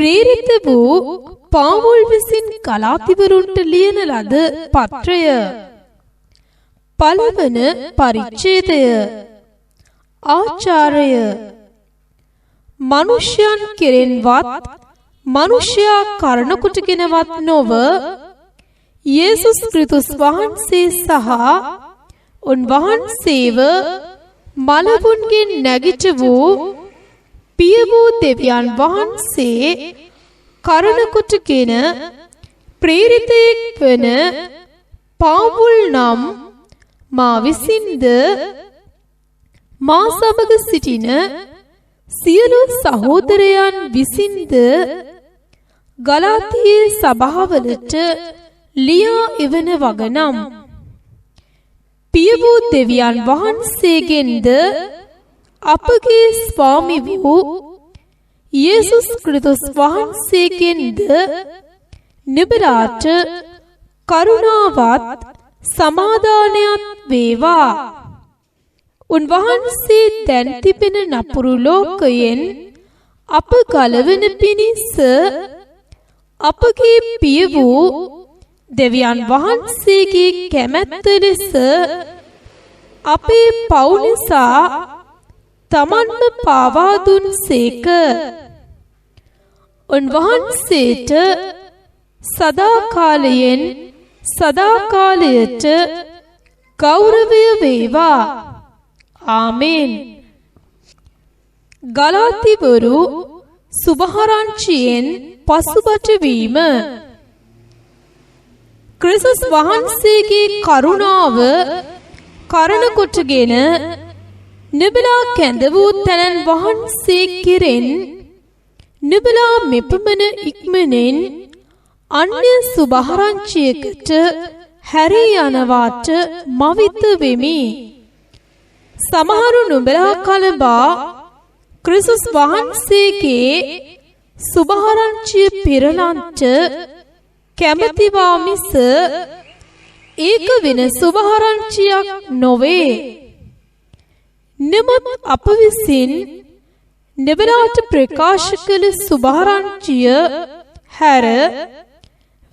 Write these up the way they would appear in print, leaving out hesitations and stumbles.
ප්‍රේරිත වූ පාවුල් විසින් ගලාතිවරුන්ට ලියන ලද පත්‍රය. පළවන පරිච්ඡේදය. ආචාර්ය මනුෂ්‍යයන් කෙරෙන්වත් මනුෂ්‍යයා කරන කොටගෙනවත් නොව යේසුස් ක්‍රිස්තුස් වහන්සේ සහ උන්වහන්සේව මලවුන්ගෙන් නැගිට වූ පිය වූ දෙවියන් වහන්සේ කරන කොටගෙන ප්‍රේරිතෙක් වන පාවුල් නම් මා විසින්ද මා සමග සිටින සියලු සහෝදරයන් විසින්ද ගලාතියේ සභාවලට ලියා එවන වගනම් පිය වූ දෙවියන් වහන්සේගෙන්ද අපගේ ස්වාමි වූ යේසුස් ක්‍රිස්තුස් වහන්සේගෙන්ද නුඹලාට කරුණාවත් සමාදානයත් වේවා. උන්වහන්සේ දැන් තිබෙන නපුරු ලෝකයෙන් අප ගලවන පිණිස අපගේ පිය වූ දෙවියන් වහන්සේගේ කැමැත්ත ලෙස අපේ පව් නිසා තමන්ම පාවා දුන්සේක. උන්වහන්සේට සදාකාලයෙන් සදාකාලයට ගෞරවය වේවා. ආමේන්. ගලාතිවරු සුභාරංචියෙන් පසුබට වීම. ක්‍රිස්තුස් වහන්සේගේ කරුණාව කරන කොටගෙන නුඹලා කැඳ වූ තැනන් වහන්සේ කෙරෙන් නුඹලා මෙපමණ ඉක්මනෙන් අන්‍ය සුභාරංචියකට හැරී යනවාට මවිත වෙමි. සමහරු නුඹලා කලබා ක්‍රිස්තුස් වහන්සේගේ සුභාරංචිය පිරලන්ට කැමැතිවා මිස ඒක වෙන සුභාරංචියක් නොවේ. නමුත් අප විසින් නුඹලාට ප්‍රකාශ කළ සුභාරංචිය හැර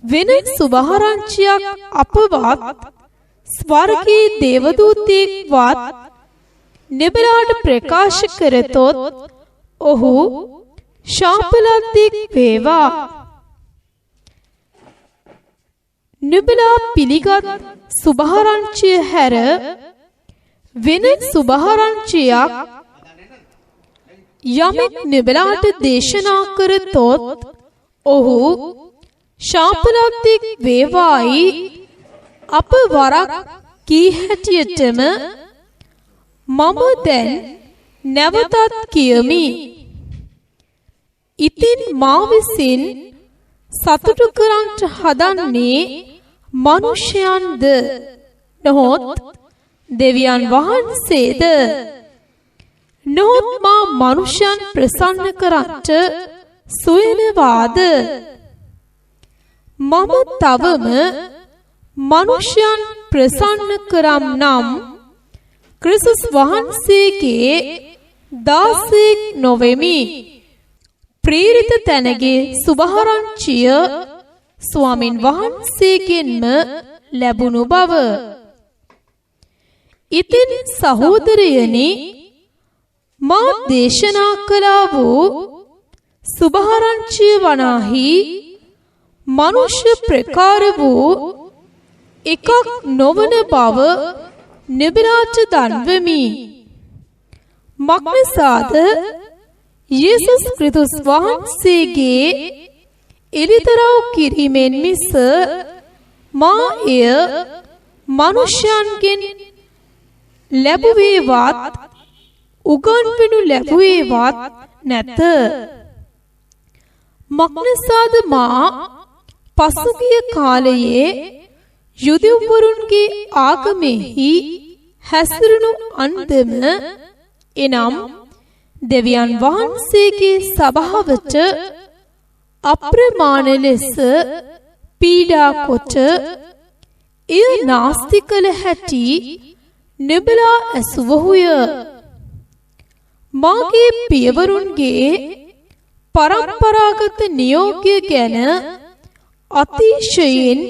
වෙන සුභාරංචියක් අපවත් ස්වර්ගයේ දේවදූතෙක්වත් නුඹලාට ප්‍රකාශ කරතොත් ඔහු ශාපලද්දෙක් වේවා. නුඹලා පිළිගත් සුභාරංචිය හැර වෙන සුභාරංචියක් යමෙක් නුඹලාට දේශනා කරතොත් ඔහු ශාපලද්දෙක් වේවායි අප වරක් කී හැටියටම මම දැන් නැවතත් කියමි. ඉතින් මා විසින් සතුටු කරන්ට හදන්නේ මනුෂ්‍යයන්ද නොහොත් දෙවියන් වහන්සේද? නොහොත් මා මනුෂ්‍යයන් ප්‍රසන්න කරන්ට සොයනවාද? මම තවම මනුෂ්‍යයන් ප්‍රසන්න කරම් නම් ක්‍රිස්තුස් වහන්සේගේ දාසයෙක් නොවෙමි. ප්‍රේරිත තැනගේ සුභාරංචිය ස්වාමින් වහන්සේගෙන්ම ලැබුණු බව. ඉතින් සහෝදරයනි, මා දේශනා කළා වූ සුභාරංචිය වනාහි මනුෂ්‍ය ප්‍රකාර වූ එකක් නොවන බව නුඹලාට දන්වමි. මක්නිසාද යේසුස් ක්‍රිස්තුස් වහන්සේගේ එළිදරව් කිරීමෙන් මිස මා එය මනුෂ්‍යයන්ගෙන් ලැබුවේවත් උගන්වනු ලැබුවේවත් නැත. මක්නිසාද මා පසුගිය කාලයේ යුදෙව්වරුන්ගේ ආගමෙහි හැසිරුණු අන්දම එනම් දෙවියන් වහන්සේගේ සභාවට අප්‍රමාණ ලෙස පීඩා කොට එය නාස්ති කළ හැටි නුඹලා ඇසුවහුය. මාගේ පියවරුන්ගේ පරම්පරාගත නියෝගය ගැන අතිශයින්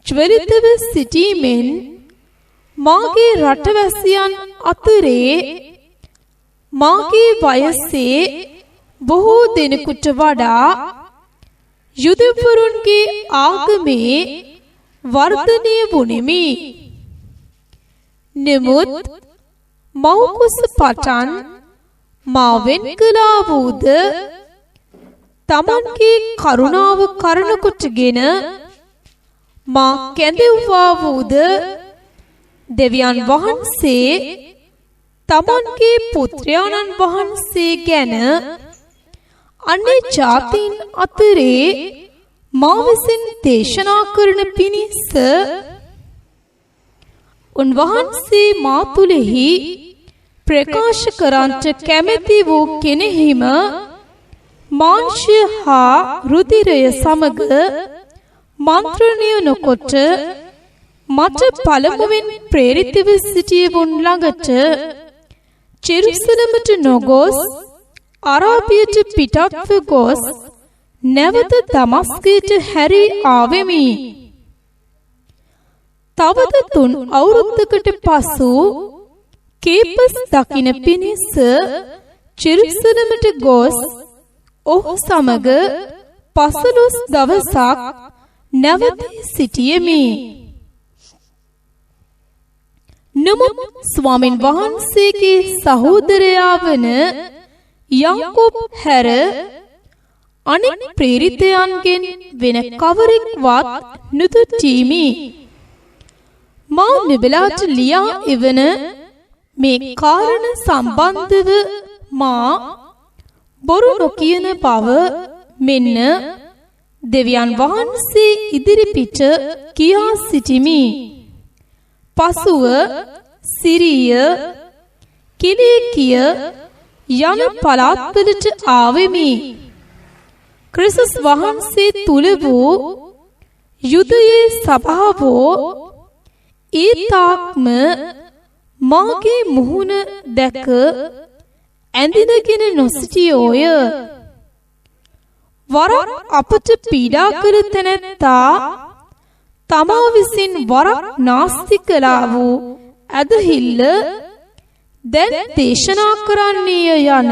ත්වරිතව සිටීමෙන් මාගේ රටවැසියන් අතරේ මාගේ වයසේ බොහෝ දෙනෙකුට වඩා යුදෙව්වරුන්ගේ ආගමේ වර්ධනය වුනිමි. නමුත් මව්කුස පටන් මා වෙන් කළා වූද තමන්ගේ කරුණාව කරන කොටගෙන මා කැඳෙව්වා වූද දෙවියන් වහන්සේ තමන්ගේ පුත්‍රයාණන් වහන්සේ ගැන අනේ ජාතීන් අතරේ මා විසින් දේශනා කරන පිණිස උන්වහන්සේ මා තුලෙහි ප්‍රකාශ කරන්ට කැමැති වූ කෙනෙහිම මාංශය හා රුධිරය සමග මන්ත්‍රණය නොකොට මට පළමුවෙන් ප්‍රේරිතව සිටියවුන් ළඟට ජෙරුසලමට නොගොස් අරාබියට පිටත්ව ගොස් නැවත දමස්කයට හැරී ආවෙමි. තවද 3 අවුරුද්දකට පසු කේපස් දකින පිණිස ජෙරුසලමට ගොස් ඔහු සමග 15 දවසක් නැවත සිටියෙමි. නමුත් ස්වාමීන් වහන්සේගේ සහෝදරයා වන යාකෝබ් හැර අනෙක් ප්‍රේරිතයන්ගෙන් වෙන කවරෙක්වත් නොදුටීමි. මා මෙබලාට ලියා එවන මේ කාරණ සම්බන්ධව මා බොරු නොකියන බව මෙන්න දෙවියන් වහන්සේ ඉදිරිපිට කියා සිටිමි. පසුව සිරිය කිලිකිය යන පළාත්වලට ආවෙමි. ක්‍රිස්තුස් වහන්සේ තුල වූ යුදයේ සභාවෝ ඒ තාක්ම මාගේ මුහුණ දැක ඇඳිනගෙන නොසිටියෝය. වරක් අපට පීඩා කළ තැනැත්තා තමා විසින් වරක් නාස්ති කළා වූ ඇදහිල්ල දැන් දේශනා කරන්නේය යන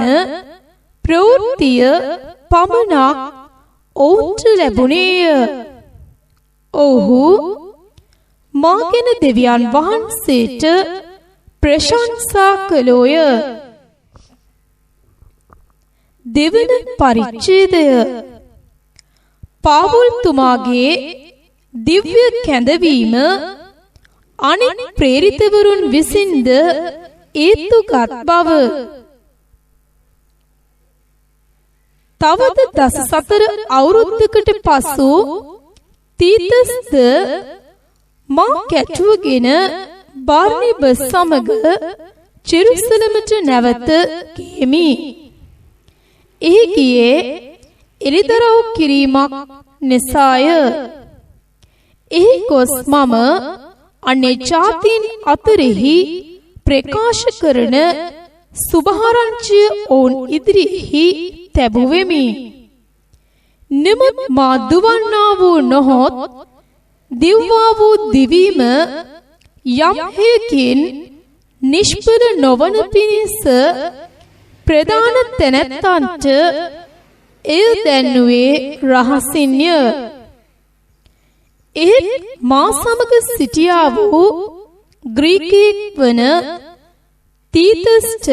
ප්‍රවෘත්තිය පමණක් ඔවුන්ට ලැබුණේය. ඔහු මාගෙන දෙවියන් වහන්සේට ප්‍රශංසා කළෝය. දෙවන පරිච්ඡේදය පාවුල් තුමාගේ දිව්‍ය කැඳවීම අනෙක් ප්‍රේරිතවරුන් විසින්ද ඒතුගත් බව. තවද 14 අවුරුද්දකට පසු තීතස්ද මා කැටුවගෙන බාර්නබස් සමග ජෙරුසලමට නැවත ගියෙමි. එහි ගියේ එළිදරව් කිරීමක් නිසාය. එහි ගොස් මම අනේ ජාතීන් අතරෙහි ප්‍රකාශ කරන සුභාරංචිය ඔවුන් ඉදිරියෙහි තැබුවෙමි. නමුත් මා දුවන්නා වූ නොහොත් දිව්වා වූ දිවීම යම් හේකින් නිෂ්ඵල නොවන පිණිස ප්‍රධාන තැනැත්තන්ට එය දැන්නුවේ රහසින්ය. එහෙත් මා සමග සිටියා වූ ග්‍රීකයෙක් වන තීතස්ට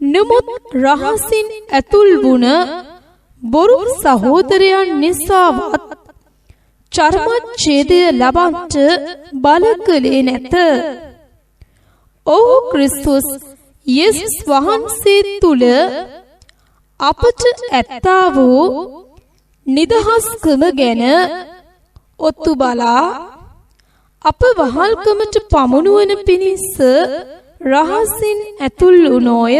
නමුත් රහසින් ඇතුල් වුණ බොරු සහෝදරයන් නිසාවත් චර්මච්ඡේදය ලබන්ට බල කළේ නැත. ඔහු ක්‍රිස්තුස් යේසුස් වහන්සේ තුල අපට ඇත්තා වූ නිදහස්කම ගැන ඔත්තු බලා අප වහල්කමට පමුණුවන පිණිස රහසින් ඇතුල් වුණෝය.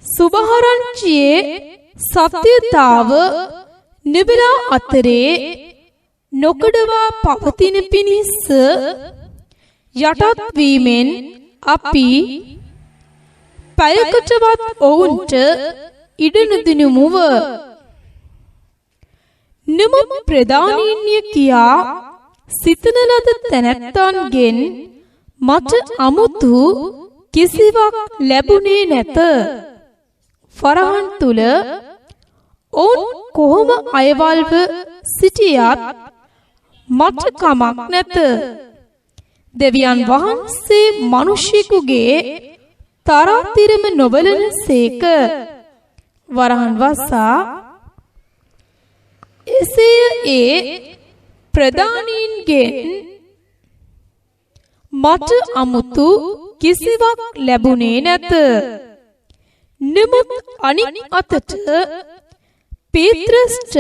සුභාරංචියේ සත්‍යතාව නිබලා අතරේ නොකඩවා පවතින පිණිස යටත් වීමෙන් අපි පැයකටවත් ඔවුන්ට ඉඩනදිනුමුව නමුත් ප්‍රධානීන්ය කියා සිතන ලද තැනැත්තන්ගෙන් මට අමුතු කිසිවක් ලැබුණේ නැත. වරහන් තුල ඔවුන් කොහොම අයවල්ව සිටියත් මට කමක් නැත. දෙවියන් වහන්සේ මිනිසෙකුගේ තරාතිරම නොබලන සේක. වරහන් වස්සා එසේ ඒ ප්‍රධානීන්ගෙන් මට අමුතු කිසිවක් ලැබුණේ නැත. නමුත් අනික් අතට පේත්‍රස්ට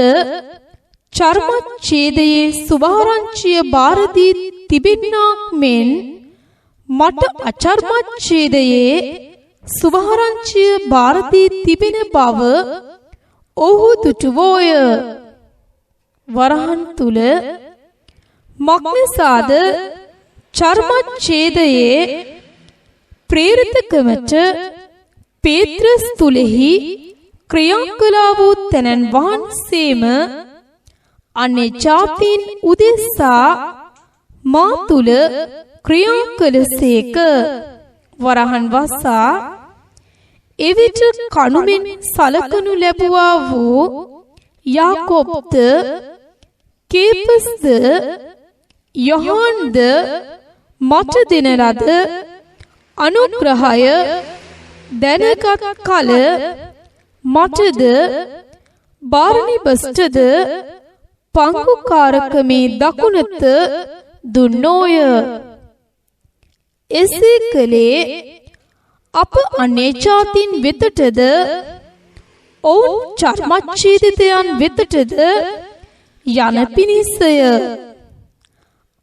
චර්මච්ඡේදයේ සුභාරංචිය බාර දී තිබෙන්නාක් මෙන් මට අචර්මච්ඡේදයේ සුභාරංචිය බාර දී තිබෙන බව ඔහු දුටුවෝය. වරහන් තුල මක්නිසාද චර්මච්ඡේදයේ ප්‍රේරිතකමට පේත්‍රස් තුලෙහි ක්‍රියා කළා වූ තැනන් වහන්සේම අනේ ජාතීන් උදෙසා මා තුල ක්‍රියා කළසේක. වරහන් වස්සා එවිට කණුමෙන් සලකනු ලැබුවා වූ යාකෝබ්ද කේපස්ද යොහන්ද මට දෙන ලද අනුග්‍රහය දැනගත් කල මටද බාර්නිබස්ටද පංගුකාරකමේ දකුණත දුන්නෝය. එසේ කළේ අප අනේ ජාතීන් වෙතටද ඔවුන් චර්මච්ඡේදිතයන් වෙතටද යන පිණිසය.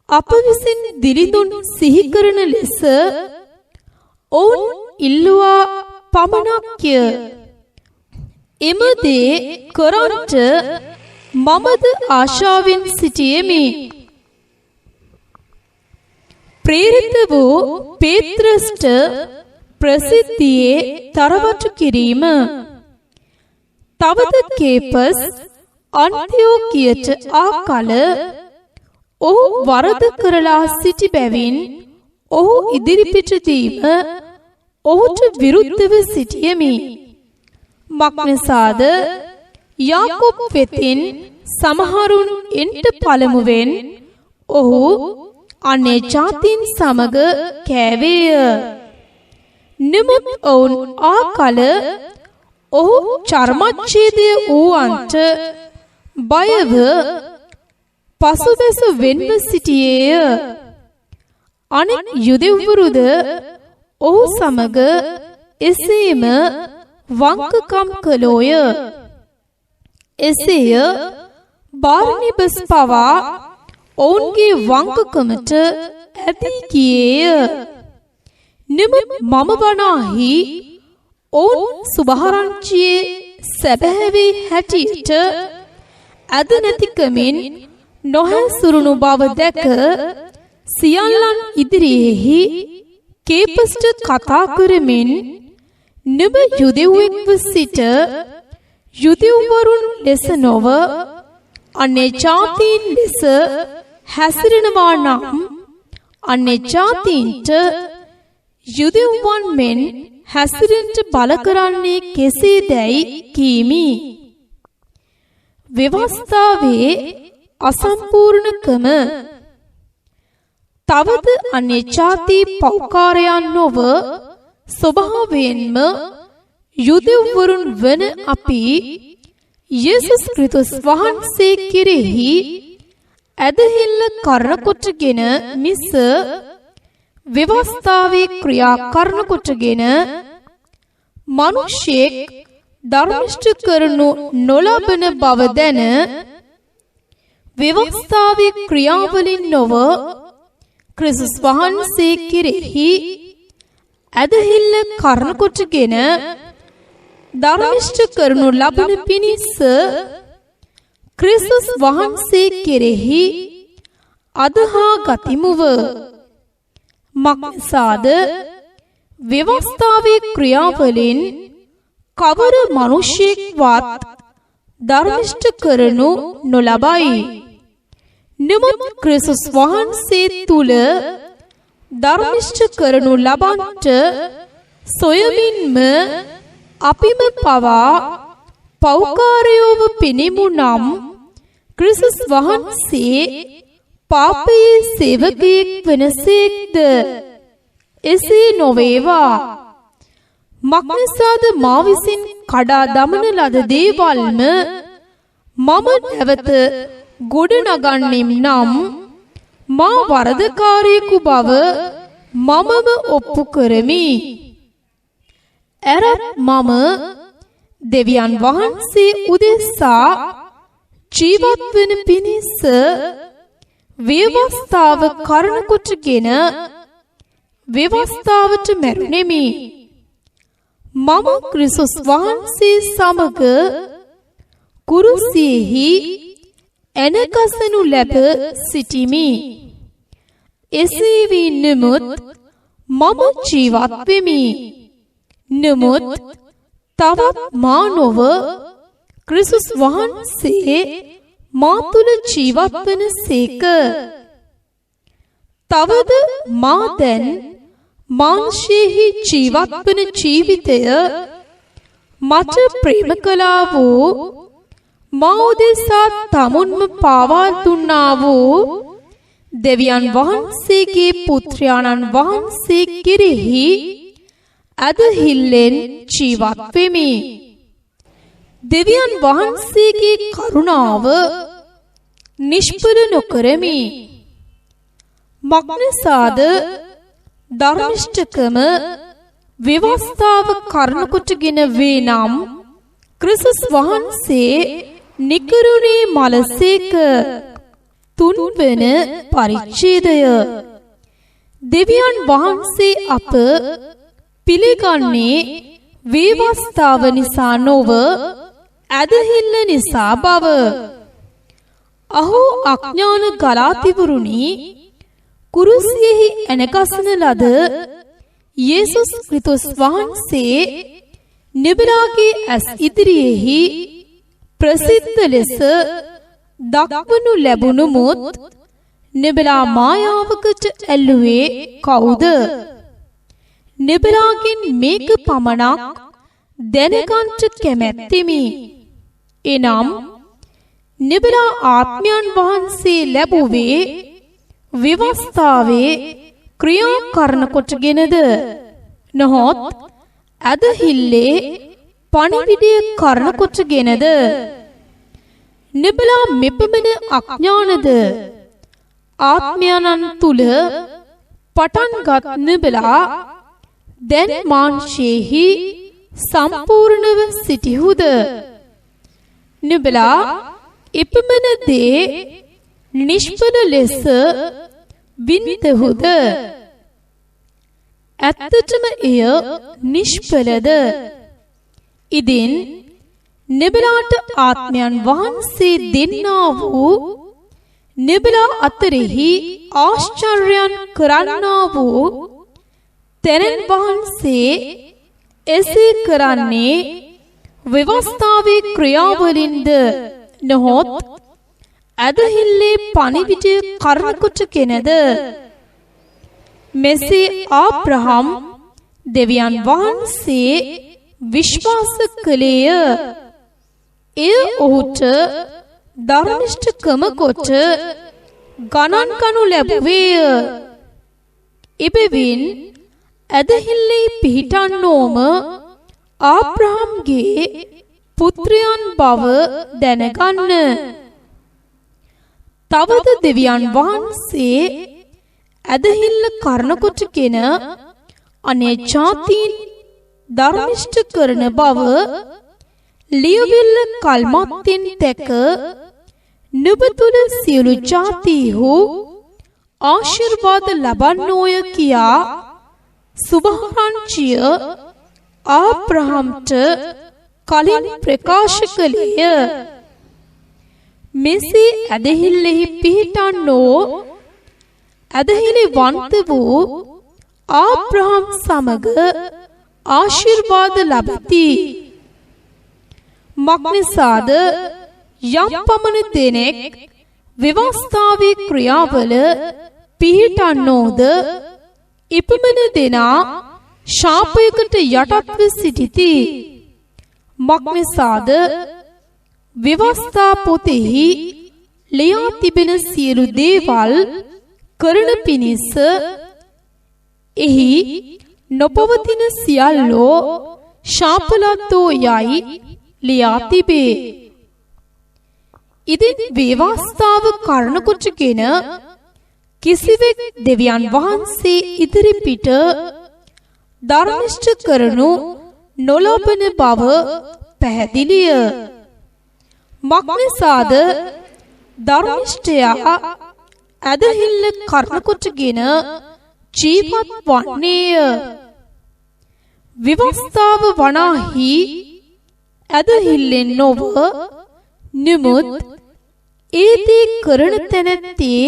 අප විසින් දිලිඳුන් සිහි කරන ලෙස ඔවුන් ඉල්ලුවා පමණක්ය. එම දේ කරන්ට මමද ආශාවෙන් සිටියෙමි. ප්‍රේරිත වූ පේත්‍රස්ට ප්‍රසිද්ධියේ තරවටු කිරීම. තවද කේපස් අන්තිෝකියට ආ කල ඔහු වරද කරලා සිටි බැවින් ඔහු ඉදිරිපිටදීම ඔහුට විරුද්ධව සිටියෙමි. මක්නිසාද යාකෝබ් වෙතින් සමහරුන් එන්ට පළමුවෙන් ඔහු අනේ ජාතීන් සමග කෑවේය. නමුත් ඔවුන් ආ කල ඔහු චර්මච්ඡේදය වූවන්ට බයව පසුබැස වෙන්ව සිටියේය. අනෙක් යුදෙව්වරුද ඔහු සමග එසේම වංකකම් කළෝය. එසේය බාර්නිබස් පවා ඔවුන්ගේ වංකකමට ඇදී ගියේය. නමුත් මම වනාහි ඔවුන් සුභාරංචියේ සැබෑවේ හැටියට ඇද නැතිකමින් නොහැසුරුණු බව දැක සියල්ලන් ඉදිරියේහි කේපස්ට කතා කරමින් නුඹ යුදෙව්වෙක්ව සිට යුදෙව්වරුන් ලෙස නොව අනේ ජාතීන් ලෙස හැසිරෙනවා නම් අනේ ජාතීන්ට යුදෙව්වන් මෙන් හැසිරෙන්න බල කරන්නේ කෙසේදැයි කීමි. ව්‍යවස්ථාවේ අසම්පූර්ණකම. තවද අනේ ජාති පෞකාරයන් නොව ස්වභාවයෙන්ම යුදෙව්වරුන් වන අපි යේසුස් ක්‍රිස්තුස් වහන්සේ කෙරෙහි ඇදහිල්ල කරන කොටගෙන මිස ව්‍යවස්ථාවේ ක්‍රියා කරන කොටගෙන මිනිසෙක් ධර්මිෂ්ඨ කරනු නොලබන බව දැන ව්‍යවස්ථාවේ ක්‍රියාවලින් නොව ක්‍රිස්තුස් වහන්සේ කෙරෙහි ඇදහිල්ල කරන කොටගෙන ධර්මිෂ්ඨ කරනු ලබන පිණිස ක්‍රිස්තුස් වහන්සේ කෙරෙහි අදහා ගතිමුව. මක්නිසාද ව්‍යවස්ථාවේ ක්‍රියාවලින් කවර මිනිසෙක්වත් ධර්මිෂ්ඨ කරනු නොලබයි. නමුත් ක්‍රිස්තුස් වහන්සේ තුල ධර්මිෂ්ඨ කරනු ලබන්ට සොයමින්ම අපිම පවා පෞකාරයෝව පිනිමු නම් ක්‍රිස්තුස් වහන්සේ පාපයේ සේවකයෙක් වෙනසේක්ද? එසේ නොවේවා. මක්නිසාද මා විසින් කඩා දමන ලද දේවල්ම මම නැවත ගොඩනගන්නෙම් නම් මා වරදකාරයෙකු බව මමම ඔප්පු කරමි. එරත් මම දෙවියන් වහන්සේ උදෙසා ජීවත් වන පිණිස ව්‍යවස්ථාව කරන කොටගෙන ව්‍යවස්ථාවට මැරුණෙමි. මම ක්‍රිස්තුස් වහන්සේ සමග කුරුසියෙහි එනකසනු ලැබ සිටිමි. එසේ වී නමුත් මම ජීවත් වෙමි. නමුත් තවත් මා නොව ක්‍රිස්තුස් වහන්සේ මා තුළ ජීවත් වන සේක. තවද මා දැන් මාංශයෙහි ජීවත් වන ජීවිතය මට ප්‍රේම කළා වූ මා උදෙසා තමුන්ම පාවා දුන්නා වූ දෙවියන් වහන්සේගේ පුත්‍රයාණන් වහන්සේ කෙරෙහි ඇදහිල්ලෙන් ජීවත් වෙමි. දෙවියන් වහන්සේගේ කරුණාව නිෂ්පල නොකරමි. මක්නිසාද ධර්මිෂ්ඨකම ව්‍යවස්ථාව කරන කොටගෙන වේ නම් ක්‍රිස්තුස් වහන්සේ නිකරුණේ මලසේක. 3 වෙනි පරිච්ඡේදය. දෙවියන් වහන්සේ අප පිළිගන්නේ ව්‍යවස්ථාව නිසා නොව ඇදහිල්ල නිසා බව. අහෝ අඥාන ගලාතිවරුනි, කුරුසියෙහි එනකසන ලද යේසුස් ක්‍රිස්තුස් වහන්සේ නෙබලාගේ ඇස් ඉදිරියේහි ප්‍රසිද්ධ ලෙස දක්වනු ලැබුණු මුත් නෙබලා මායාවකට ඇල්ලුවේ කවුද? නෙබලාගෙන් මේක පමණක් දැනගන්ට කැමැත්තෙමි. එනම් නෙබලා ආත්මයන් වහන්සේ ලැබුවේ ව්‍යවස්ථාවේ ක්‍රියා කරන කොටගෙනද නොහොත් ඇදහිල්ලේ පණිවිඩය කරන කොටගෙනද? නෙබලා මෙපමණ අඥානද? ආත්මයන්න් තුල පටන්ගත් නෙබලා දැන් මාංශයෙහි සම්පූර්ණව සිටිහුද? නෙබලා එපමණ දේ නිෂ්ඵල ලෙස වින්දහුද? ඇත්තටම එය නිෂ්ඵලද? ඉදින් නෙබලාට ආත්මයන් වහන්සේ දෙන්නා වූ නෙබලා අතරෙහි ආශ්චර්යයන් කරන්නා වූ තෙරණ වහන්සේ එසේ කරන්නේ ව්‍යවස්ථාවේ ක්‍රියාවලින්ද නොහොත් ඇදහිල්ලේ පණිවිඩය කරන කොටගෙනද? මෙසේ ආබ්‍රහම් දෙවියන් වහන්සේ විශ්වාස කළේය. එය ඔහුට ධර්මිෂ්ඨකම කොට ගණන් ගනු ලැබුවේය. එබැවින් ඇදහිල්ලේ පිහිටන්නෝම ආබ්‍රහම්ගේ පුත්‍රයන් බව දැනගන්න. තවද දෙවියන් වහන්සේ ඇදහිල්ල කරන කොටගෙන අනේ ජාතීන් ධර්මිෂ්ඨ කරන බව ලියවිල්ල කල්මත්තින් දැක නුඹ තුල සියලු ජාතීහු ආශිර්වාද ලබන්නෝය කියා සුභාරංචිය ආබ්‍රහම්ට කලින් ප්‍රකාශ කළේය. මෙසේ ඇදහිල්ලෙහි පිහිටන්නෝ ඇදහිලි වන්ත වූ ආබ්‍රහම් සමග ආශිර්වාද ලබති. මක්නිසාද යම් පමණ දෙනෙක් ව්‍යවස්ථාවේ ක්‍රියාවල පිහිටන්නෝද ඉපමණ දෙනා ශාපයකට යටත්ව සිටිති. මක්නිසාද ව්‍යවස්ථා පොතෙහි ලියා තිබෙන සියලු දේවල් කරන පිණිස එහි නොපවතින සියල්ලෝ ශාපලත්වෝ යයි ලියා තිබේ. ඉදින් ව්‍යවස්ථාව කරන කොටගෙන කිසිවෙක් දෙවියන් වහන්සේ ඉදිරිපිට ධර්මිෂ්ඨ කරනු නොලබන බව පැහැදිලිය. මක්නිසාද ධර්මිෂ්ඨයා ඇදහිල්ල කරන කොටගෙන ජීවත් වන්නේය. විවස්ථාව වනාහි ඇදහිල්ලෙන් නොව නමුත් ඒදී කරන තැනැත්තේ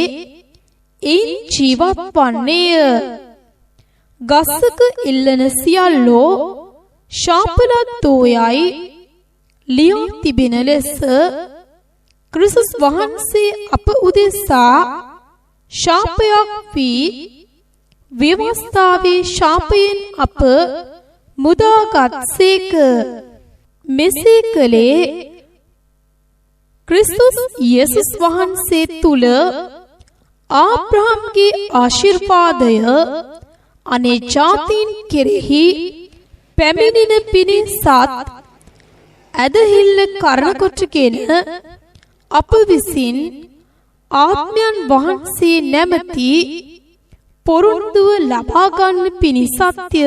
එයින් ජීවත් වන්නේය. ගස්සක ඉල්ලන සියල්ලෝ ශාපලත්වෝ යයි ලියා තිබෙන ලෙස ක්‍රිස්තුස් වහන්සේ අප උදෙසා ශාපයක් වී ව්‍යවස්ථාවේ ශාපයෙන් අප මුදාගත්සේක. මෙසේ කළේ ක්‍රිස්තුස් යේසුස් වහන්සේ තුල ආබ්‍රහම්ගේ ආශිර්වාදය අනේ ජාතීන් කෙරෙහි පැමිණෙන පිණිසත් ඇදහිල්ල කරන කොටගෙන අප විසින් ආත්මයන් වහන්සේ නැමැති පොරොන්දුව ලබා ගන්න පිණිසත්ය.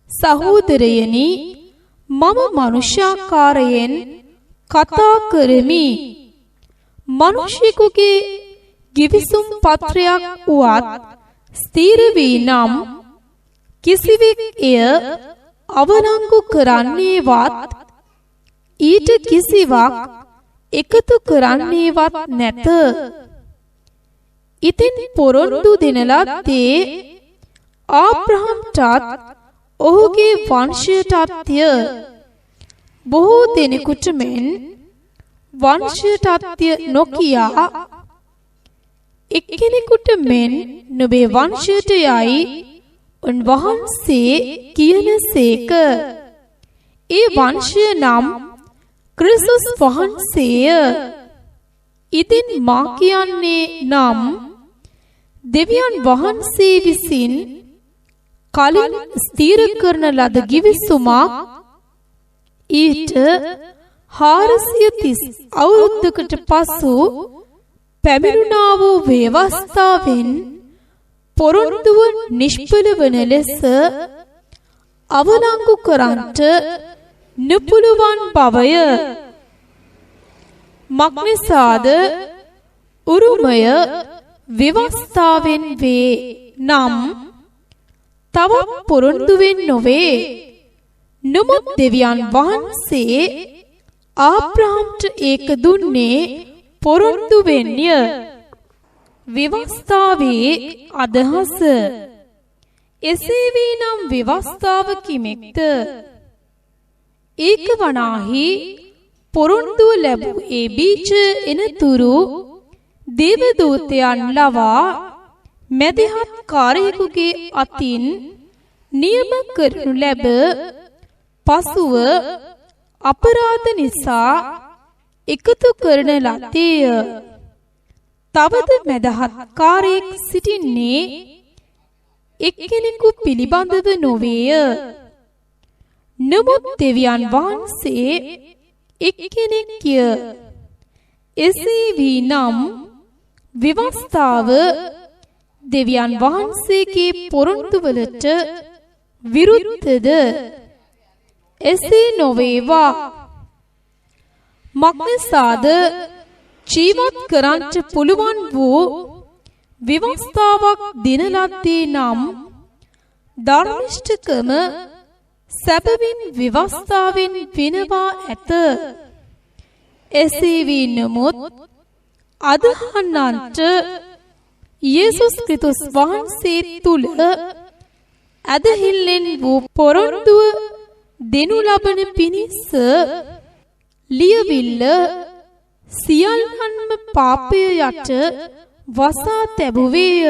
සහෝදරයනි, මම මනුෂ්‍යාකාරයෙන් කතා කරමි. මිනිසෙකුගේ ගිවිසුම් පත්‍රයක් වුවත් ස්ථීර වී නම් කිසිවෙක් එය අවලංගු කරන්නේවත් ඊට කිසිවක් එකතු කරන්නේවත් නැත. ඉතින් පොරොන්දු දෙන ලද්දේ ආබ්‍රහම්ටත් ඔහුගේ වංශයටත්ය. බොහෝ දෙනෙකුට මෙන් වංශයටත්ය නොකියා එක්කෙනෙකුට මෙන් නුඹේ වංශයට යයි උන්වහන්සේ කියනසේක. ඒ වංශය නම් ක්‍රිස්තුස් වහන්සේය. ඉතින් මා කියන්නේ නම් දෙවියන් වහන්සේ විසින් කලින් ස්ථීර කරන ලද ගිවිසුමක් ඊට 430 අවුරුද්දකට පසු පැමිණුණා වූ ව්‍යවස්ථාවෙන් පොරොන්දුව නිෂ්ඵල වන ලෙස අවලංගු කරන්ට නුපුළුවන් බවය. මක්නිසාද උරුමය ව්‍යවස්ථාවෙන් වේ නම් තවත් පොරොන්දුවෙන් නොවේ. නමුත් දෙවියන් වහන්සේ ආබ්‍රහම්ට ඒක දුන්නේ පොරොන්දුවෙන්ය. ව්‍යවස්ථාවේ අදහස එසේ වී නම් ව්‍යවස්ථාව කිමෙක්ද? ඒක වනාහි පොරොන්දුව ලැබූ ඒ බීජ එනතුරු දේවදූතයන් ලවා මැදිහත් කාරයෙකුගේ අතින් නියම කරනු ලැබ පසුව අපරාධ නිසා එකතු කරන ලද්දේය. තවද මැදහත් කාරයෙක් සිටින්නේ එක්කෙනෙකු පිළිබඳව නොවේය. නමුත් දෙවියන් වහන්සේ එක්කෙනෙක්ය. එසේ වී නම් ව්‍යවස්ථාව දෙවියන් වහන්සේගේ පොරොන්දුවලට විරුද්ධද? එසේ නොවේවා. මක්නිසාද ජීවත් කරන්ට පුළුවන් වූ ව්‍යවස්ථාවක් දින ලද්දේ නම් ධර්මිෂ්ඨකම සැබවින් ව්‍යවස්ථාවෙන් වෙනවා ඇත. එසේ වී නමුත් අදහන්නන්ට යේසුස් ක්‍රිස්තුස් වහන්සේ තුල ඇදහිල්ලෙන් වූ පොරොන්දුව දෙනු ලබන පිණිස ලියවිල්ල සියල්ලන්ම පාපය යට වසා තැබුවේය.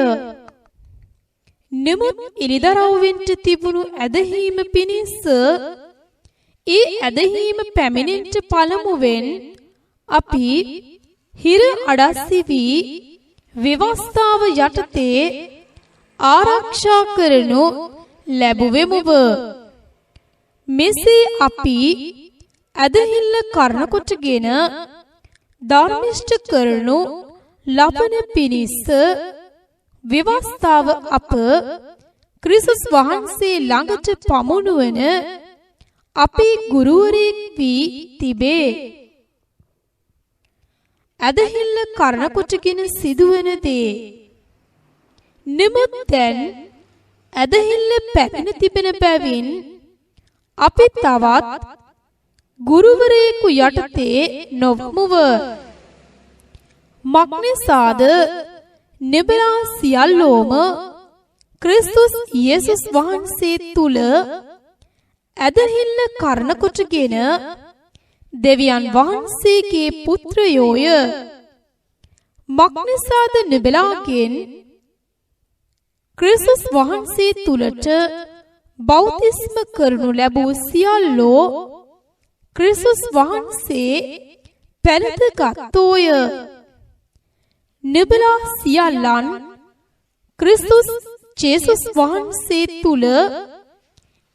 නමුත් ඉරිදරව්වෙන්ට තිබුණු ඇදහීම පිණිස ඒ ඇදහීම පැමිණෙන්ට පළමුවෙන් අපි හිර අඩස්සි වී ව්‍යවස්ථාව යටතේ ආරක්ෂා කරනු ලැබුවෙමුව. මෙසේ අපි ඇදහිල්ල කරන කොටගෙන ධර්මිෂ්ඨ කරනු ලබන පිණිස ව්‍යවස්ථාව අප ක්‍රිස්තුස් වහන්සේ ළඟට පමුණුවන අපේ ගුරුවරයෙක් වී තිබේ. ඇදහිල්ල කරන කොටගෙන සිදුවන දේ. නමුත් දැන් ඇදහිල්ල පැමිණ තිබෙන බැවින් අපි තවත් ගුරුවරයෙකු යටතේ නොවමුව. මක්නිසාද නෙබලා සියල්ලෝම ක්‍රිස්තුස් යේසුස් වහන්සේ තුල ඇදහිල්ල කරන කොටගෙන දෙවියන් වහන්සේගේ පුත්‍රයෝය. මක්නිසාද නෙබලාගෙන් ක්‍රිස්තුස් වහන්සේ තුලට බෞතිස්ම කරනු ලැබූ සියල්ලෝ ක්‍රිස්තුස් වහන්සේ පැනත ගත්තෝය. නෙබලා සියල්ලන් ක්‍රිස්තුස් යේසුස් වහන්සේ තුල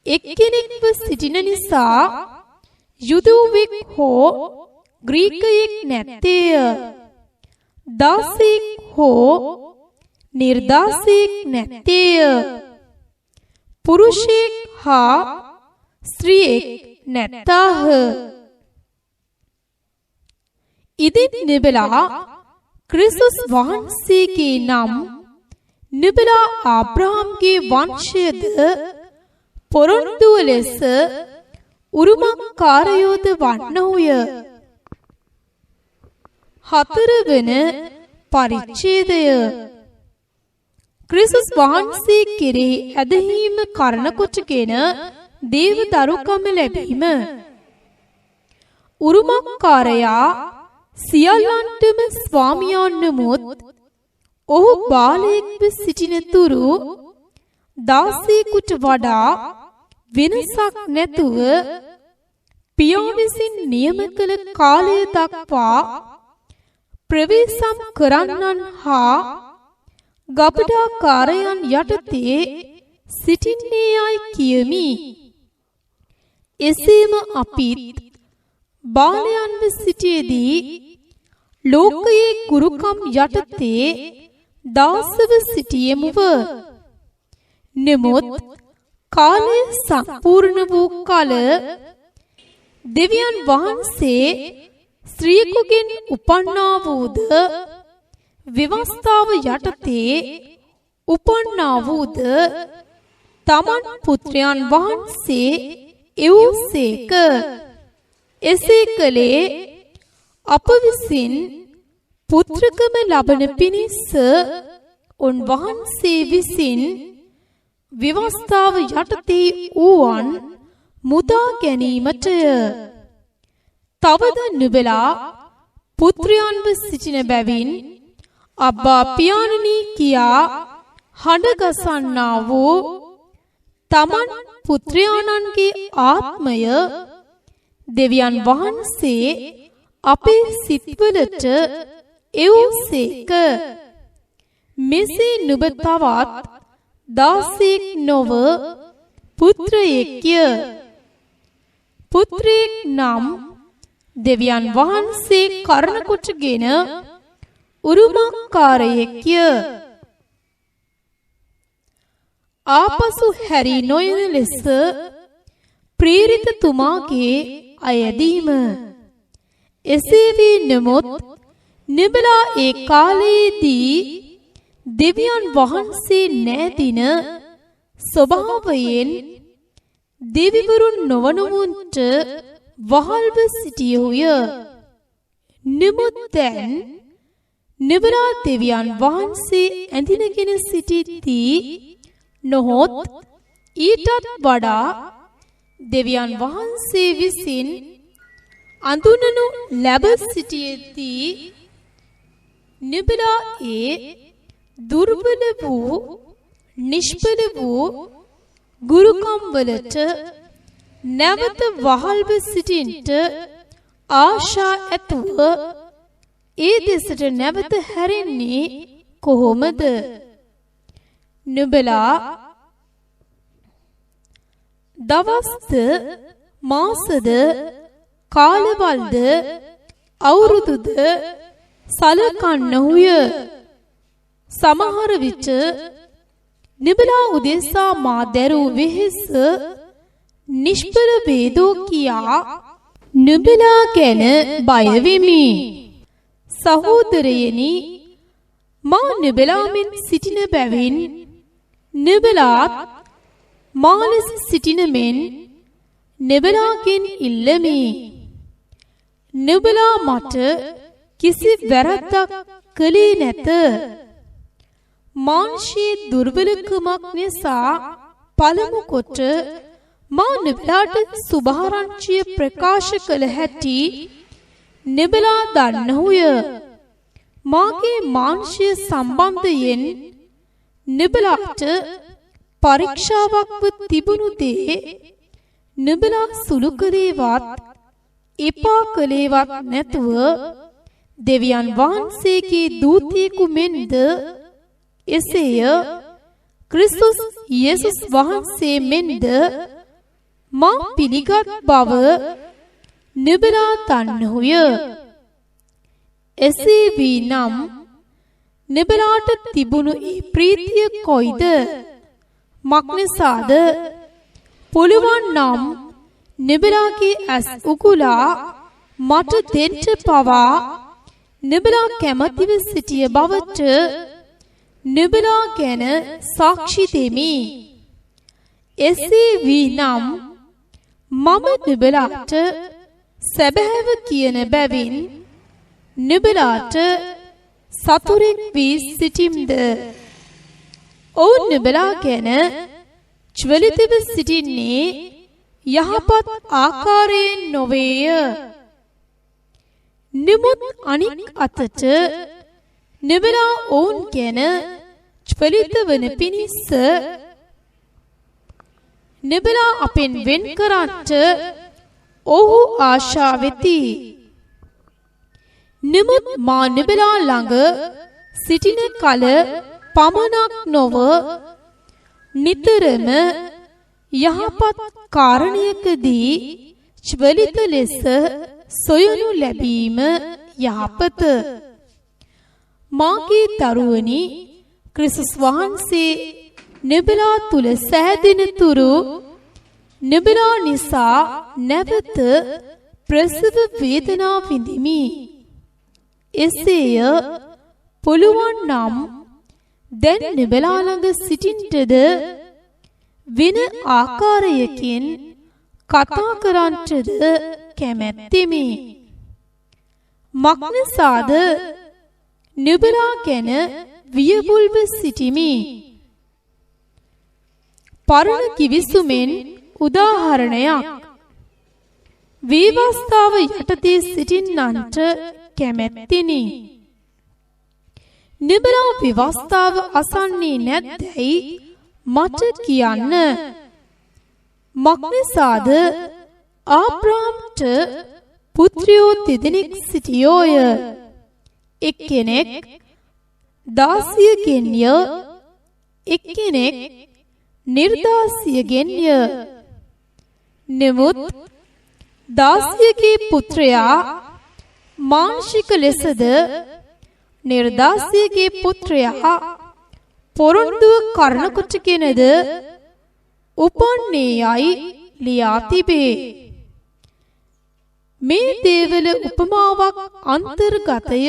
එක්කෙනෙක්ව සිටින නිසා යුදෙව්වෙක් හෝ ග්‍රීකයෙක් නැත්තේය. දාසෙක් හෝ නිර්දාසෙක් නැත්තේය. පුරුෂයෙක් හා ස්ත්‍රියෙක් නැත්තාහ. ඉදින් නෙබලා ක්‍රිස්තුස් වහන්සේගේ නම් නෙබලා ආබ්‍රහම්ගේ වංශයද පොරොන්දුව ලෙස උරුමකාරයෝද වන්නහුය. 4 වන පරිච්ඡේදය. ක්‍රිස්තුස් වහන්සේ කෙරෙහි ඇදහිීම කරන කොටගෙන දේව දරුකම ලැබීම. උරුමකාරයා සියල්ලන්ටම ස්වාමියාන් නමුත් ඔහු බාලයෙක්ව සිටින තුරු දාසයෙකුට වඩා වෙනසක් නැතුව පියා විසින් නියම කළ කාලය දක්වා ප්‍රවේශම් කරන්නන් හා ගබඩාකාරයන් යටතේ සිටින්නේ යයි කියමි. එසේම අපිත් බාලයන්ව සිටියේදී ලෝකයේ ගුරුකම් යටතේ දාසව සිටියෙමුව. නමුත් කාලය සම්පූර්ණ වූ කල දෙවියන් වහන්සේ ස්ත්‍රියකුගෙන් උපන්නා වූද ව්‍යවස්ථාව යටතේ උපන්නා වූද තමන් පුත්‍රයන් වහන්සේ එව්සේක. එසේ කළේ අප විසින් පුත්‍රකම ලබන පිණිස උන්වහන්සේ විසින් ව්‍යවස්ථාව යටතේ වූවන් මුදා ගැනීමටය. තවද නුඹලා පුත්‍රයන්ව සිටින බැවින් අබ්බා පියාණනි කියා හඬ ගසන්නා වූ තමන් පුත්‍රයාණන්ගේ ආත්මය දෙවියන් වහන්සේ අපේ සිත්වලට එව්සේක. මෙසේ නුඹ තවත් දාසෙක් නොව පුත්‍රයෙක්ය. පුත්‍රයෙක් නම් දෙවියන් වහන්සේ කරන කොටගෙන උරුමකාරයෙක්ය. ආපසු හැරි නොයන ලෙස ප්‍රේරිතතුමාගේ අයදීම. එසේ වී නමුත් නුඹලා ඒ කාලයේදී දෙවියන් වහන්සේ නැදින ස්වභාවයෙන් දෙවිවරුන් නොවනුන්ට වහල්ව සිටියෝය. නමුත් දැන් නුඹලා දෙවියන් වහන්සේ ඇඳිනගෙන සිටිද්දී නොහොත් ඊටත් වඩා දෙවියන් වහන්සේ විසින් අඳුනනු ලැබ සිටියේදී නුඹලා ඒ දුර්බල වූ නිෂ්පල වූ ගුරුකම් වලට නැවත වහල්ව සිටින්ට ආශා ඇතුව ඒ දෙසට නැවත හැරෙන්නේ කොහොමද? නුඹලා දවස්ද මාසද කාලවල්ද අවුරුදුද සලකන්නහුය. සමහර විට නුඹලා උදෙසා මා දැරූ වෙහෙස නිෂ්පල වේදෝ කියා නුඹලා ගැන බය වෙමි. සහෝදරයනි, මා නුඹලා මෙන් සිටින බැවින් නුඹලාත් මා ලෙස සිටින මෙන් නුඹලාගෙන් ඉල්ලමි. නුඹලා මට කිසි වැරැද්දක් කළේ නැත. මාංශයේ දුර්වලකමක් නිසා පළමු කොට මා නුඹලාට සුභාරංචිය ප්‍රකාශ කළ හැටි නුඹලා දන්නහුය. මාගේ මාංශය සම්බන්ධයෙන් නුඹලාට පරීක්ෂාවක්ව තිබුණු දේ නුඹලා සුළු කළේවත් එපා කළේවත් නැතුව දෙවියන් වහන්සේගේ දූතයෙකු මෙන්ද එසේය ක්‍රිස්තුස් යේසුස් වහන්සේ මෙන්ද මා පිළිගත් බව නුඹලා දන්නහුය. එසේ වී නම් නුඹලාට තිබුණු ඒ ප්‍රීතිය කොයිද? මක්නිසාද? පුළුවන් නම් නුඹලාගේ ඇස් උගුලා මට දෙන්න පවා නුඹලා කැමැතිව සිටිය බවට නුඹලා ගැන සාක්ෂි දෙමි. එසේ වී නම් මම නුඹලාට සැබෑව කියන බැවින් නුඹලාට සතුරෙක් වී සිටිම්ද? ඔවුන් නුඹලා ගැන ච්වලිතව සිටින්නේ යහපත් ආකාරයෙන් නොවේය. නමුත් අනික් අතට නුඹලා ඔවුන් ගැන ච්වලිත වන පිණිස නුඹලා අපෙන් වෙන් කරන්නට ඔහු ආශා වෙති. නමුත් මා නුඹලා ළඟ සිටින කල පමණක් නොව නිතරම යහපත් කාරණයකදී ච්වලිත ලෙස සොයනු ලැබීම යහපත. මාගේ දරුවනි, ක්‍රිස්තුස් වහන්සේ නුඹලා තුල සෑදෙන තුරු නුඹලා නිසා නැවත ප්‍රසව වේදනා විඳිමි. එසේය පුළුවන් නම් දැන් නුඹලා ළඟ සිටින්නටද වෙන ආකාරයකින් කතා කරන්නටද කැමැත්තෙමි. මක්නිසාද නුඹලා ගැන වියවුල්ව සිටිමි. පරණ කිවිසුමෙන් උදාහරණයක්. විවස්ථාව යටතේ සිටින්නන්ට කැමැත්තෙනි. නුඹලා විවස්ථාව අසන්නේ නැත්දැයි මට කියන්න. මක්නිසාද ආබ්‍රාම්ට පුත්‍රයෝ දෙදෙනෙක් සිටියෝය. එක්කෙනෙක් දාසියගෙන්ය, එක්කෙනෙක් නිර්දාසියගෙන්ය. නමුත් දාසියගේ පුත්‍රයා මාංශික ලෙසද නිර්දාසියගේ පුත්‍රයා පොරොන්දුව කරන කොටගෙනද උපන්නේ යයි ලියා තිබේ. මේ දේවල උපමාවක් අන්තර්ගතය.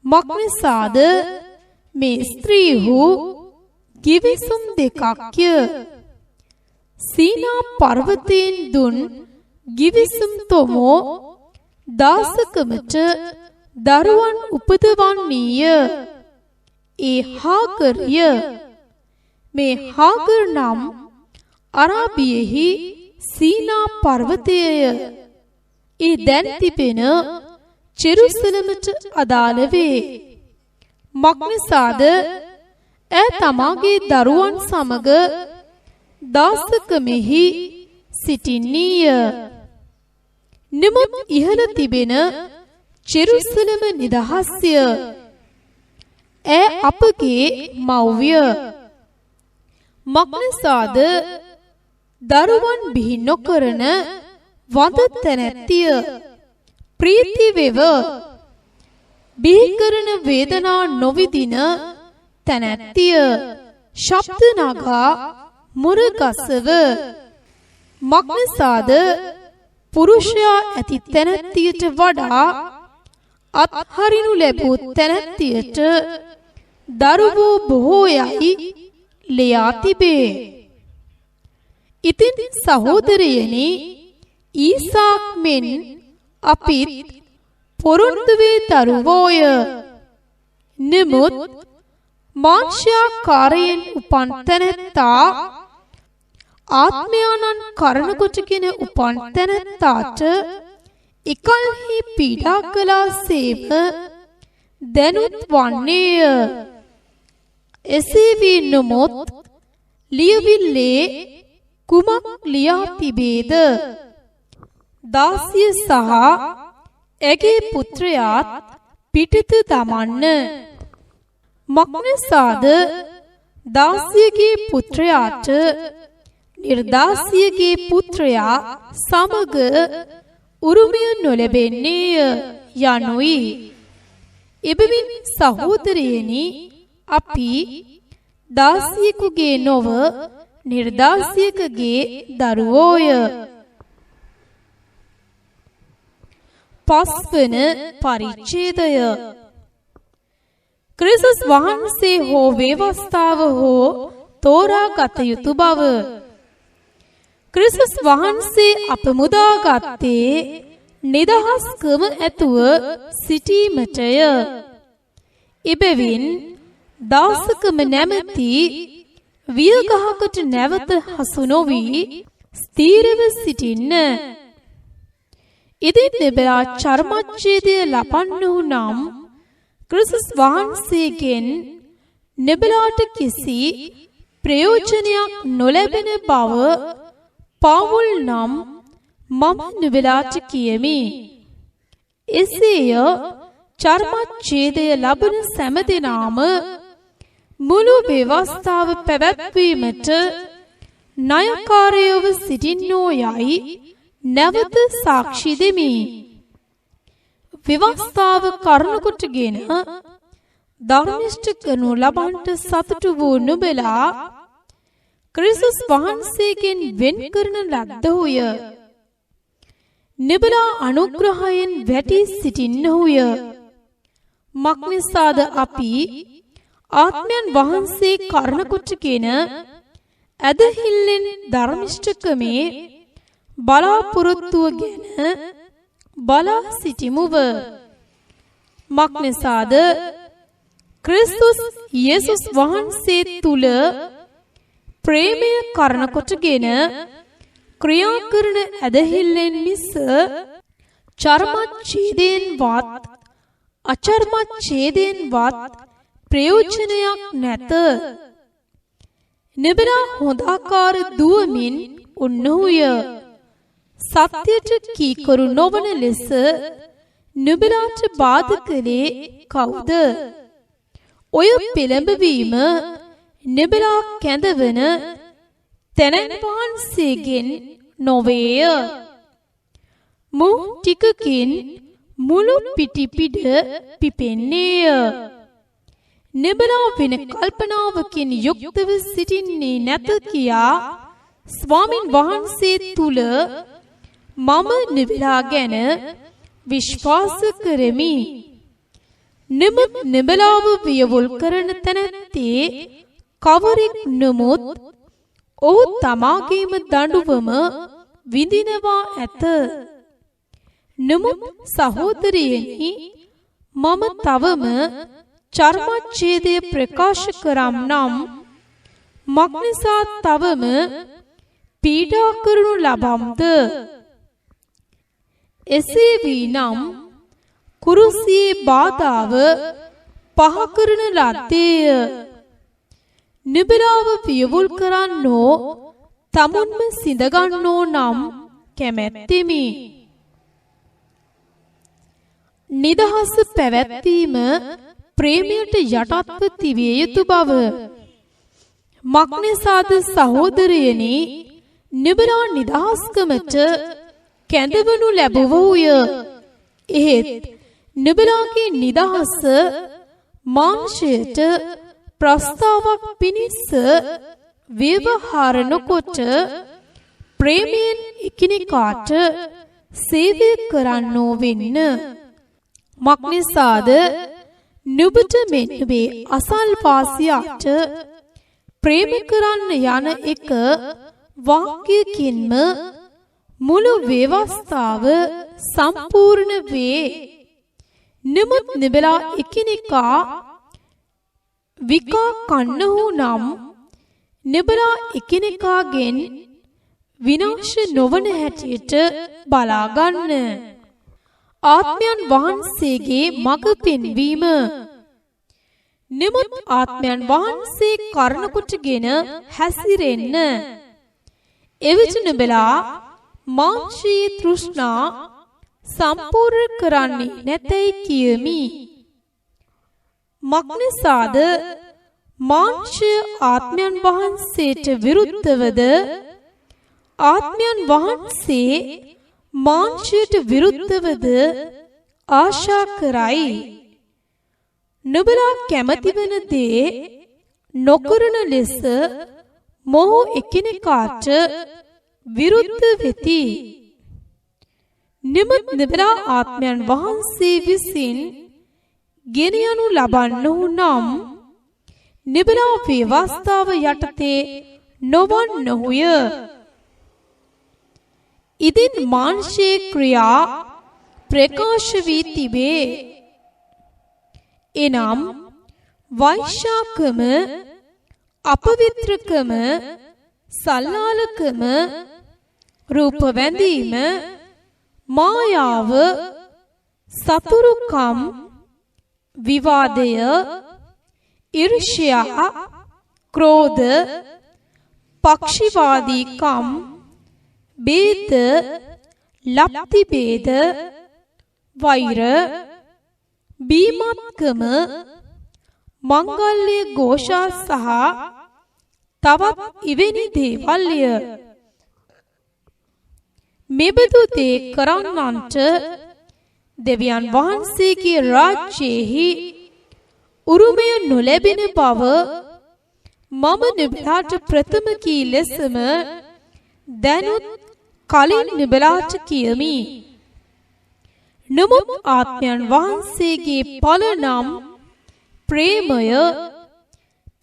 මක්නිසාද මේ ස්ත්‍රීහු කිවිසුම් දෙකක්ය. සීනා පර්වතයෙන් දුන් ගිවිසුම් තොමෝ දාසකමට දරුවන් උපදවන්නීය. ඒ හාගර්ය. මේ හාගර් නම් අරාබියෙහි සීනා පර්වතයය. ඒ දැන් තිබෙන ජෙරුසලමට අදාළ වේ. මක්නිසාද ඈ තමාගේ දරුවන් සමග දාසකමෙහි සිටින්නීය. නමුත් ඉහළ තිබෙන ජෙරුසලම නිදහස්ය. ඈ අපගේ මව්විය. මක්නිසාද දරුවන් බිහි නොකරන වඳ තැනැත්තිය. ප්‍රීති වෙව බිහි කරන වේදනා නොවිදින තැනැත්තිය. ශබ්ද නගා මුරගසව. මක්නිසාද පුරුෂයා ඇති තැනැත්තියට වඩා අත්හරිනු ලැබූ තැනැත්තියට දරුවෝ බොහෝ යයි ලියා තිබේ. ඉතින් සහෝදරයනි, ඊසාක් මෙන් අපිත් පොරොන්දුවේ දරුවෝය. නමුත් මාංශාකාරයෙන් උපන් තැනැත්තා ආත්මයානන් කරන කොටගෙන උපන් තැනැත්තාට එකල්හි පීඩා කළා සේම දැනුත් වන්නේය. එසේ වී නොමොත් ලියවිල්ලේ කුමක් ලියා තිබේද? දාසිය සහ ඇගේ පුත්‍රයාත් පිටත දමන්න. මක්නිසාද දාසියගේ පුත්‍රයාට නිර්දාසියගේ පුත්‍රයා සමග උරුමය නොලැබෙන්නේය යනුයි. එබැවින් සහෝදරයනි, අපි දාසියෙකුගේ නොව නිර්දාසියකගේ දරුවෝය. පස්වන පරිච්ඡේදය. ක්‍රිස්තුස් වහන්සේ හෝ වේවස්ථාව හෝ තෝරාගත යුතු බව. ක්‍රිස්තුස් වහන්සේ අප මුදාගත්තේ නිදහස්කම ඇතුව සිටීමටය. එබැවින් දාසකම නැමැති වියගහකට නැවත හසු නොවී ස්ථීරව සිටින්න. ඉදින් නෙබලා චර්මච්ඡේදය ලබන්නහු නම් ක්‍රිස්තුස් වහන්සේගෙන් නෙබලාට කිසි ප්‍රයෝජනයක් නොලැබෙන බව පවුල් නම් මම නෙබලාට කියමි. එසේය චර්මච්ඡේදය ලබන සෑම දෙනාම මුළු ව්‍යවස්ථාව පැවැත්වීමට ණයකාරයව සිටින්නෝ යයි නැවත සාක්ෂි දෙමි. ව්‍යවස්ථාව කරුණු කොටගෙන ධර්මිෂ්ඨ කරනු ලබන්ට සතුටු වූ නුඹලා ක්‍රිස්තුස් වහන්සේගෙන් වෙන් කරන ලද්දහුය. නුඹලා අනුග්‍රහයෙන් වැටි සිටින්නහුය. මක්නිසාද අපි ආත්මයන් වහන්සේ කරුණු කොටගෙන ඇදහිල්ලෙන් ධර්මිෂ්ඨකමේ බලාපොරොත්තුව ගැන බලා සිටිමුව. මක්නිසාද ක්‍රිස්තුස් යේසුස් වහන්සේ තුල ප්‍රේමය කරන කොටගෙන ක්‍රියා කරන ඇදහිල්ලෙන් මිස චර්මච්ඡේදයෙන්වත් අචර්මච්ඡේදයෙන්වත් ප්‍රයෝජනයක් නැත. නුඹලා හොඳාකාර දුවමින් උන්නහුය. සත්‍යයට කීකරු නොවන ලෙස නුඹලාට බාධකලේ කවුද? ඔය පෙළඹවීම නුඹලා කැඳවන තැනැන් වහන්සේගෙන් නොවේය. මු ටිකකින් මුළු පිටිපිට පිපෙන්නේය. නුඹලා වෙන කල්පනාවකින් යුක්තව සිටින්නේ නැත කියා ස්වාමින් වහන්සේ තුල මම නුඹලා ගැන විශ්වාස කරමි. නමුත් නුඹලාව වියවුල් කරන තැනැත්තේ කවරෙක් නමුත් ඔහු තමාගේම දඬුවම විඳිනවා ඇත. නමුත් සහෝදරයනි, මම තවම චර්මච්ඡේදය ප්‍රකාශ කරම් නම් මක්නිසා තවම පීඩා කරනු ලබම්ද එසේ වී නම් කුරුසියේ බාධාව පහ කරන ලද්දේය. නුඹලාව පියවුල් කරන්නෝ තමුන්ම සිඳගන්නෝ නම් කැමැත්තෙමි. නිදහස පැවැත්වීම ප්‍රේමයට යටත්ව තිබිය යුතු බව. මක්නිසාද සහෝදරයනි, නුඹලා නිදහස්කමට කැඳවනු ලැබුවෝය. එහෙත් නුඹලාගේ නිදහස මාංශයට ප්‍රස්තාවක් පිණිස ව්‍යවහාර නොකොට ප්‍රේමයෙන් එකිනෙකාට සේවය කරන්නෝ වෙන්න. මක්නිසාද නුඹට මෙන්න මේ අසල්වාසියාට ප්‍රේම කරන්න යන එක වාක්‍යකින්ම මුළු ව්‍යවස්ථාව සම්පූර්ණ වේ. නමුත් නුඹලා එකිනෙකා විකා කන්නහු නම් නුඹලා එකිනෙකාගෙන් විනාශ නොවන හැටියට බලා ගන්න. ආත්මයන් වහන්සේගේ මඟ පෙන්වීම. නමුත් ආත්මයන් වහන්සේ කරන කොටගෙන හැසිරෙන්න. එවිට නුඹලා මාංශී තෘෂ්ණා සම්පූර්ණ කරන්නේ නැතයි කියමි. මක්නිසාද මාංශය ආත්මයන් වහන්සේට විරුද්ධවද ආත්මයන් වහන්සේ මාංශයට විරුද්ධවද ආශා කරයි. නුඹලා කැමති වන දේ නොකරන ලෙස මොහු එකිනෙකාට විරුද්ධ වෙති. නමුත් නුඹලා ආත්මයන් වහන්සේ විසින් ගෙන යනු ලබන්නෝ නම් නුඹලා ව්‍යවස්ථාව යටතේ නොවන්නෝය. ඉදින් මාංශයේ ක්‍රියා ප්‍රකාශ වී තිබේ. එනම් වෛශාකම, අපවිත්‍රකම, සල්ලාලකම, රූප වැඳීම, මායාව, සතුරුකම්, විවාදය, ඊර්ෂ්‍යා, ක්‍රෝධ, පක්ෂිවාදීකම්, බේද, ලප්ති බේද, වෛර, බීමත්කම, මංගල්‍ය ഘോഷා සහ තවත් ඉවෙනි දේවල්ය. මෙබඳු දේ කරන්නන්ට දෙවියන් වහන්සේගේ රාජ්‍යයෙහි උරුමය නොලැබෙන බව මම නුඹලාට ප්‍රථම කී ලෙසම දැනුත් කලින් නුඹලාට කියමි. නමුත් ආත්මයන් වහන්සේගේ ඵල නම් ප්‍රේමය,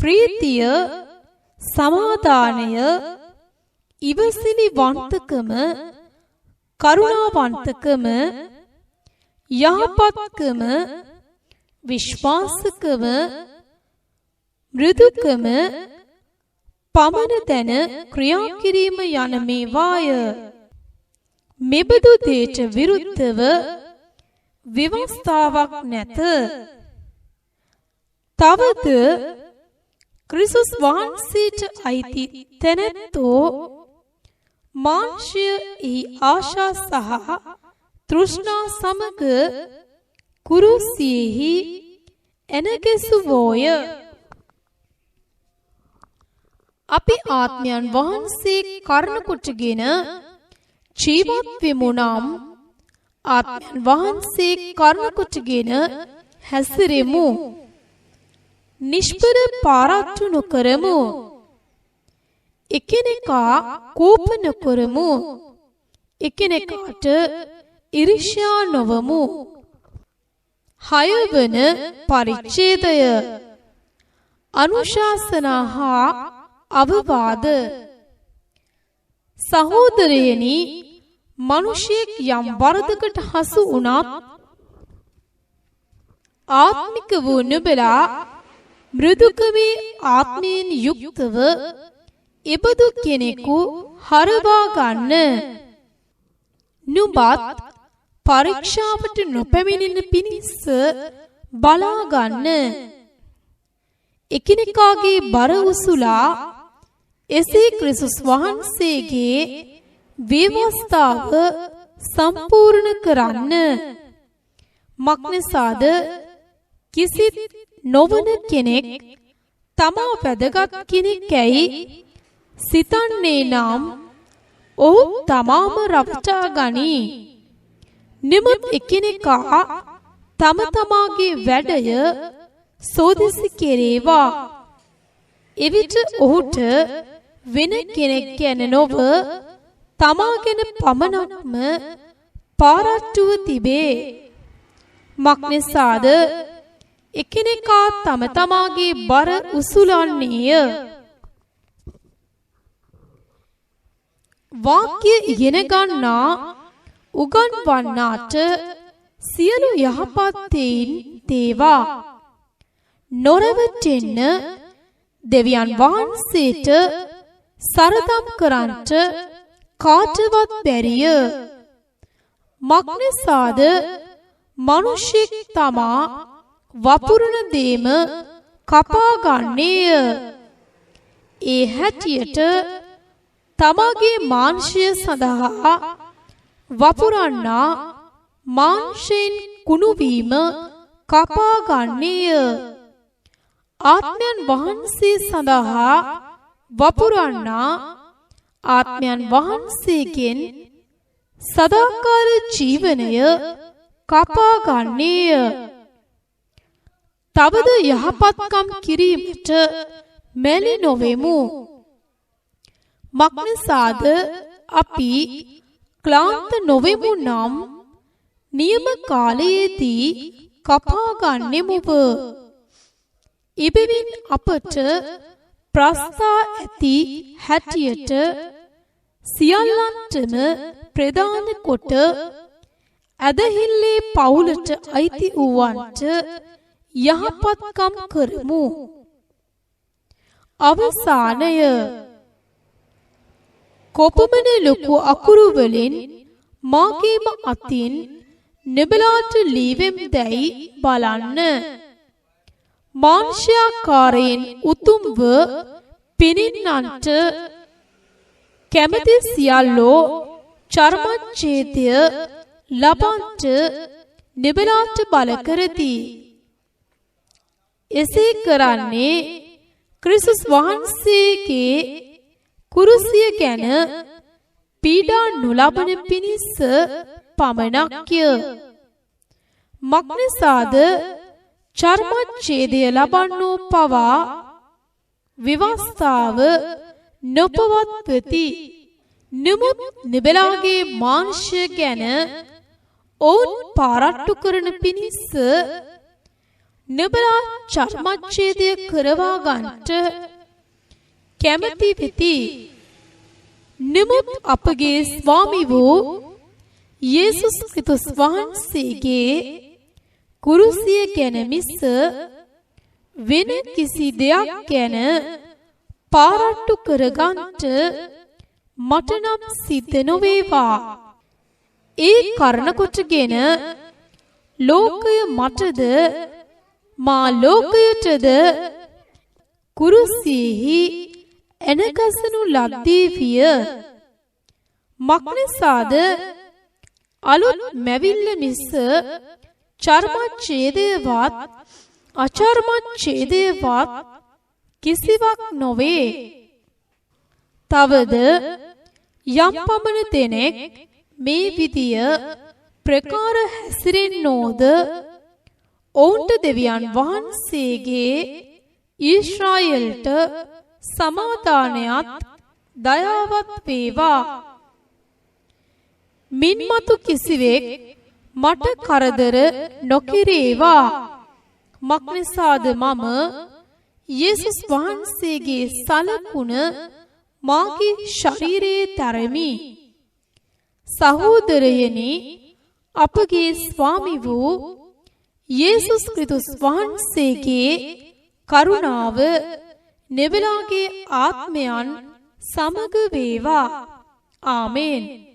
ප්‍රීතිය, සමාදානය, ඉවසිලිවන්තකම, කරුණාවන්තකම, යහපත්කම, විශ්වාසකම, මෘදුකම, පමන දැන ක්‍රියා කිරීම යන මේවාය. මෙබඳු දේට විරුද්ධව ව්‍යවස්ථාවක් නැත. තවද ක්‍රිස්තුස් වහන්සේට අයිති තැනැත්තෝ මාංශයෙහි ආශා සහ තෘෂ්ණා සමග කුරුසියෙහි එනගැසුවෝය. අපි ආත්මයන් වහන්සේ කරන කොටගෙන ජීවත් වෙමු නම් ආත්මයන් වහන්සේ කරන කොටගෙන හැසිරෙමු. නිෂ්පල පාරාට්ටු නොකරමු. එකිනෙකා කෝප නොකරමු. එකිනෙකාට ඊර්ෂ්‍යා නොවමු. 6 වන පරිච්ඡේදය අනුශාසනා හා අවවාද. සහෝදරයනි, මිනිසෙක් යම් වරදකට හසු වුණත් ආත්මික වූ නුඹලා මෘදුකමේ ආත්මයෙන් යුක්තව එබඳු කෙනෙකු හරවා ගන්න. නුඹත් පරීක්ෂාවට නොපැමිණෙන පිණිස බලා ගන්න. එකිනෙකාගේ බර උසුලා එසේ ක්‍රිස්තුස් වහන්සේගේ ව්‍යවස්ථාව සම්පූර්ණ කරන්න. මක්නිසාද කිසිත් නොවන කෙනෙක් තමා වැදගත් කෙනෙක්යි සිතන්නේ නම් ඔහු තමාම රවටා ගනී. නිමුත් එකිනෙකා තම තමාගේ වැඩය සෝදිසි කෙරේවා. එවිට ඔහුට වෙන කෙනෙක් ගැන නොව තමා ගැන පමණක්ම පාරට්ටුව තිබේ. මක්නිසාද එකිනෙකා තම තමාගේ බර උසුලන්නේය. වාක්‍ය ඉගෙන ගන්නා උගන්වන්නාට සියලු යහපත්තේන් තේවා. නොරවටෙන්න දෙවියන් වහන්සේට සරදම් කරන්ට කාටවත් බැරිය. මක්නිසාද මනුෂ්‍යෙක් තමා වපුරන දේම කපා ගන්නේය. ඒ හැටියට තමාගේ මාංශය සඳහා වපුරන්නා මාංශයෙන් කුණුවීම කපා ගන්නේය. ආත්මයන් වහන්සේ සඳහා වපුරන්නා ආත්මයන් වහන්සේගෙන් සදාකාල ජීවනය කපා ගන්නේය. තවද යහපත්කම් කිරීමට මැලි නොවෙමු. මක්නිසාද අපි ක්ලාන්ත නොවෙමු නම් නියම කාලයේදී කපා ගන්නෙමුව. එබැවින් අපට ප්‍රස්ථා ඇති හැටියට සියල්ලන්ටම ප්‍රදාන කොට ඇදහිල්ලේ පවුලට අයිති වූවන්ට යහපත්කම් කරමු. අවසානය. කොපමණ ලොකු අකුරු වලින් මාගේම අතින් නෙබලාට ලීවෙම් දැයි බලන්න. මාංශාකාරයෙන් උතුම්ව පිනින්නන්ට කැමති සියල්ලෝ චර්මච්ඡේදය ලබන්ට නෙබලාට බල කරති. එසේ කරන්නේ ක්‍රිස්තුස් වහන්සේගේ කුරුසිය ගැන පීඩා නොලබන පිණිස පමණක්ය. මක්නිසාද චර්මච්ඡේදය ලබන්නෝ පවා විවස්ථාව නොපවත්වති. නමුත් නෙබලාගේ මාංශය ගැන ඔවුන් පාරට්ටු කරන පිණිස නෙබලා චර්මච්ඡේදය කරවා ගන්නට කැමැති වෙති. නමුත් අපගේ ස්වාමි වූ යේසුස් ක්‍රිස්තුස් වහන්සේගේ කුරුසිය ගැන මිස වෙන කිසි දෙයක් ගැන පාරට්ටු කරගන්නට මට නම් සිද්ධ නොවේවා. ඒ කරන කොටගෙන ලෝකය මටද මා ලෝකයටද කුරුසියෙහි එනගසනු ලද්දී විය. මක්නිසාද අලුත් මැවිල්ල මිස චර්මච්ඡේදයවත් අචර්මච්ඡේදයවත් කිසිවක් නොවේ. තවද යම් පමණ දෙනෙක් මේ විදිය ප්‍රකාර හැසිරෙන්නෝද ඔවුන්ට දෙවියන් වහන්සේගේ ඊශ්‍රායෙල්ට සමාදානයත් දයාවත් වේවා. මින්මතු කිසිවෙක් මට කරදර නොකිරේවා. මක්නිසාද මම යේසුස් වහන්සේගේ සලකුණ මාගේ ශරීරයේ තරමි. සහෝදරයනි, අපගේ ස්වාමි වූ යේසුස් ක්‍රිස්තුස් වහන්සේගේ කරුණාව නෙබලාගේ ආත්මයන් සමග වේවා. ආමේන්.